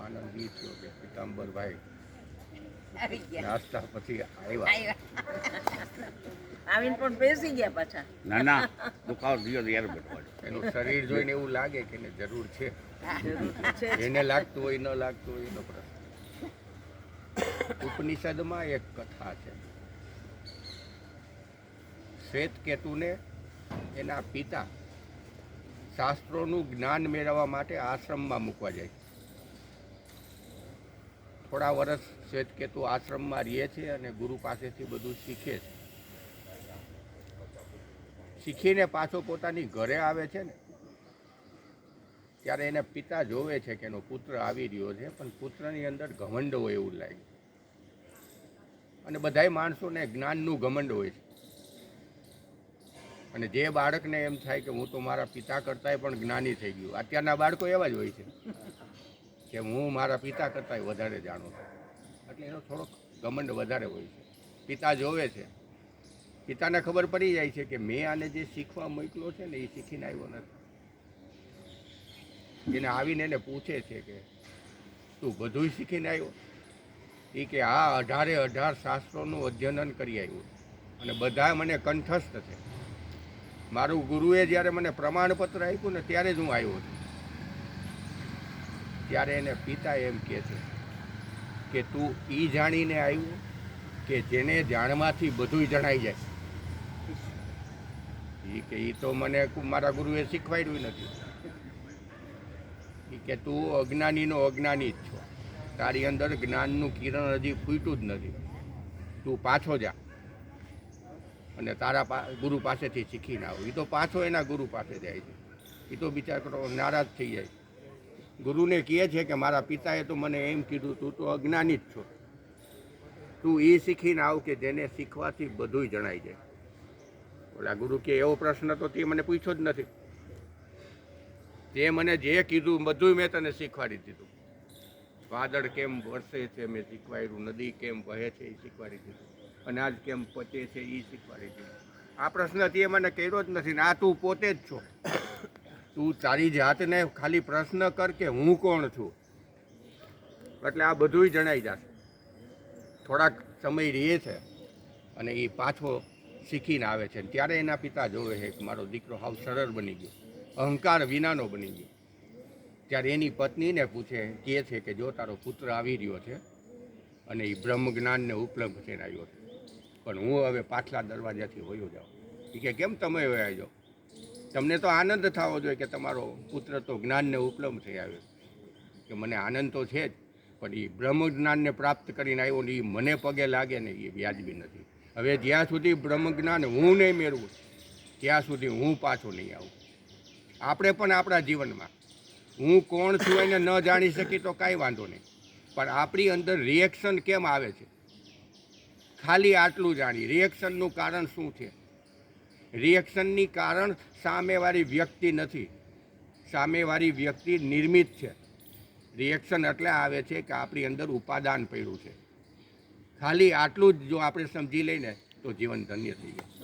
આનંદ એ થયો કે પિતાંબરભાઈ આવી ગયા નાસ્તા પછી આવ્યા. આવીને પણ બેસી ગયા પાછા. ના ના દુખાવો થયો ત્યારે બેઠો. એનું શરીર જોઈને એવું લાગે કે એને જરૂર છે. જરૂર છે જ. એને લાગતું હોય ન લાગતું હોય એનો પ્રશ્ન. ઉપનિષદમાં એક કથા છે. શ્વેતકેતુને એના પિતા શાસ્ત્રોનું જ્ઞાન મેળવવા માટે આશ્રમમાં મૂકવા જાય. થોડા વર્ષ શ્વેતકેતુ આશ્રમમાં રહે છે અને ગુરુ પાસેથી બધું શીખે છે. શીખીને પાછો પોતાની ઘરે આવે છે ને ત્યારે એને પિતા જોવે છે કે એનો પુત્ર આવી રહ્યો છે, પણ પુત્રની અંદર ઘમંડ હોય એવું લાગે. અને બધાય માણસોને જ્ઞાનનું ઘમંડ હોય છે. અને જે બાળકને એમ થાય કે હું તો મારા પિતા કરતાંય પણ જ્ઞાની થઈ ગયું. અત્યારના બાળકો એવા જ હોય છે કે હું મારા પિતા કરતાંય વધારે જાણું છું. એટલે એનો થોડોક ઘમંડ વધારે હોય છે. પિતા જોવે છે, પિતાને ખબર પડી જાય છે કે મેં આને જે શીખવા મોકલો છે ને એ શીખીને આવ્યો નથી. એને આવીને એને પૂછે છે કે તું બધુંય શીખીને આવ્યો? એ કે હા, 18 શાસ્ત્રોનું અધ્યયન કરી આવ્યું અને બધા મને કંઠસ્થ છે. મારું ગુરુએ જ્યારે મને પ્રમાણપત્ર આપ્યું ને ત્યારે જ હું આવ્યો છું. ત્યારે એને પિતા એમ કહે છે કે તું એ જાણીને આવ્યું કે જેને જાણવાથી બધુંય જણાઈ જાય. એ કે એ તો મને મારા ગુરુએ શીખવાડ્યું નથી. એ કે તું અજ્ઞાનીનો અજ્ઞાની જ છો. તારી અંદર જ્ઞાનનું કિરણ હજી ફૂટ્યું જ નથી. તું પાછો જા અને તારા ગુરુ પાસેથી શીખીને આવો. એ તો પાછો એના ગુરુ પાસે જાય છે. એ તો બિચારો નારાજ થઈ જાય. ગુરુને કહે છે કે મારા પિતાએ તો મને એમ કીધું તું તો અજ્ઞાની જ છો. તું એ શીખીને આવ કે જેને શીખવાથી બધુંય જણાઈ જાય. ઓલા ગુરુ કે એવો પ્રશ્ન તો તે મને પૂછ્યો જ નથી. તે મને જે કીધું બધું મેં તને શીખવાડી દીધું. વાદળ કેમ વરસે છે મેં શીખવાડ્યું, નદી કેમ વહે છે એ શીખવાડી દીધું, અનાજ કેમ પચે છે એ શીખવાડી દીધું. આ પ્રશ્ન તે મને કર્યો જ નથી ને આ તું પોતે જ છો. તું તારી જાતને ખાલી પ્રશ્ન કર કે હું કોણ છું, એટલે આ બધુંય જણાઈ જશે. થોડાક સમય રહે છે અને એ પાછો શીખીને આવે છે. ત્યારે એના પિતા જોવે છે કે મારો દીકરો હાવ સરળ બની ગયો, અહંકાર વિનાનો બની ગયો. ત્યારે એની પત્નીને પૂછે, કહે છે કે જો તારો પુત્ર આવી રહ્યો છે અને એ બ્રહ્મ જ્ઞાનને ઉપલબ્ધ થઈને આવ્યો છે, પણ હું હવે પાછલા દરવાજાથી વયો જાઉં. એ કે કેમ તમે વયા જાઓ? તમને તો આનંદ થવો જોઈએ કે તમારો પુત્ર તો જ્ઞાનને ઉપલબ્ધ થઈ આવ્યો. કે મને આનંદ તો છે જ, પણ એ બ્રહ્મ જ્ઞાનને પ્રાપ્ત કરીને આવ્યો ને એ મને પગે લાગે ને એ વ્યાજબી નથી. હવે જ્યાં સુધી બ્રહ્મ જ્ઞાન હું નહીં મેળવું ત્યાં સુધી હું પાછો નહીં આવું. આપણે પણ આપણા જીવનમાં હું કોણ છું એને ન જાણી શકી તો કાંઈ વાંધો નહીં, પણ આપણી અંદર રિએક્શન કેમ આવે છે ખાલી આટલું જાણી. રિએક્શનનું કારણ શું છે? રિએક્શનની કારણ સામેવાળી વ્યક્તિ નથી, સામેવાળી વ્યક્તિ નિર્મિત છે. રિએક્શન એટલે આવે છે કે આપણી અંદર ઉપાદાન પડ્યું છે. ખાલી આટલું જ જો આપણે સમજી લઈને તો જીવન ધન્ય થઈ જાય.